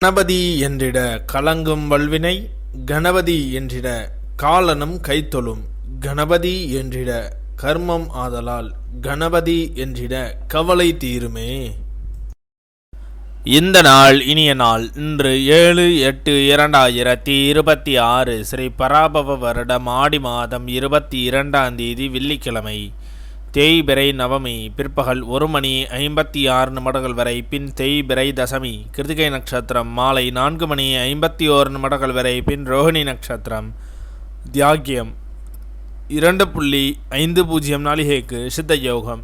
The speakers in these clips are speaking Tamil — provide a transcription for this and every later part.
கணபதி என்றிட கலங்கும் வல்வினை, கணபதி என்றிட காலனும் கைத்தொழும், கணபதி என்றிட கர்மம் ஆதலால், கணபதி என்றிட கவலை தீருமே. இந்த நாள் இனிய நாள். இன்று 7/8/2026 ஸ்ரீ பராபவ வருடம் ஆடி மாதம் 22ஆம் தேதி வெள்ளிக்கிழமை. தேய்பிறை நவமி பிற்பகல் 1:56 வரை. பின் தேய்பிறை தசமி. கிருத்திகை நட்சத்திரம் மாலை 4:51 வரை. பின் ரோஹிணி நட்சத்திரம். தியாகியம் 2:50 நாளிகைக்கு சித்த யோகம்.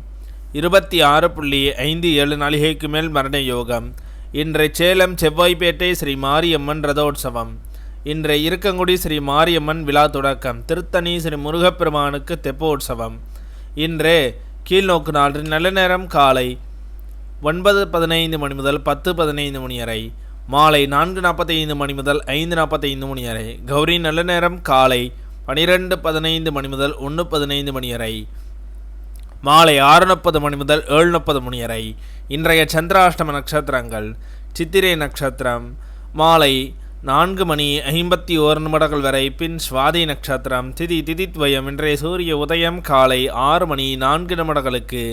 26:57 நாளிகைக்கு மேல் மரண யோகம். இன்றைய சேலம் செவ்வாய்ப்பேட்டை ஸ்ரீ மாரியம்மன் ரதோற்சவம். இன்றைய இருக்கங்குடி ஸ்ரீ மாரியம்மன் விழா தொடக்கம். திருத்தணி ஸ்ரீ முருகப்பெருமானுக்கு தெப்போற்சவம். இன்றே கீழ்நோக்கு நாளின் நல்ல நேரம் காலை 9:15 முதல் 10:15 வரை. மாலை 4:45 முதல் 5:45 வரை. கௌரி நல்ல நேரம் காலை 12:15 முதல் 1:15 வரை. மாலை 6:30 முதல் 7:30 வரை. இன்றைய சந்திராஷ்டம நட்சத்திரங்கள். சித்திரை நட்சத்திரம் மாலை 4:51 வரை. பின் சுவாதி நட்சத்திரம். திதித்வயம். இன்றைய சூரிய உதயம் காலை 6:04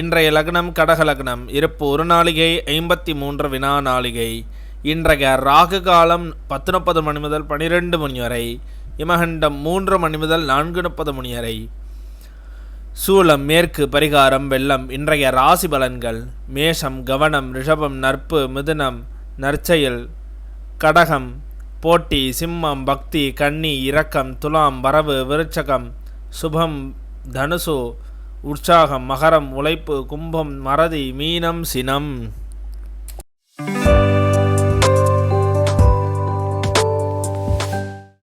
இன்றைய லக்னம் கடக லக்னம். இருப்பு 1 நாளிகை 53 வினா நாளிகை. இன்றைய ராகு காலம் 10:30 முதல் 12 வரை. இமகண்டம் 3 முதல் 4:30 வரை. சூலம் மேற்கு. பரிகாரம் வெள்ளம். இன்றைய ராசி பலன்கள். மேஷம் கவனம், ரிஷபம் நட்பு, மிதுனம் நற்செயல், கடகம் போட்டி, சிம்மம் பக்தி, கன்னி இரக்கம், துலாம் வரவு, விருச்சகம் சுபம், தனுசு உற்சாகம், மகரம் உழைப்பு, கும்பம் மறதி, மீனம் சினம்.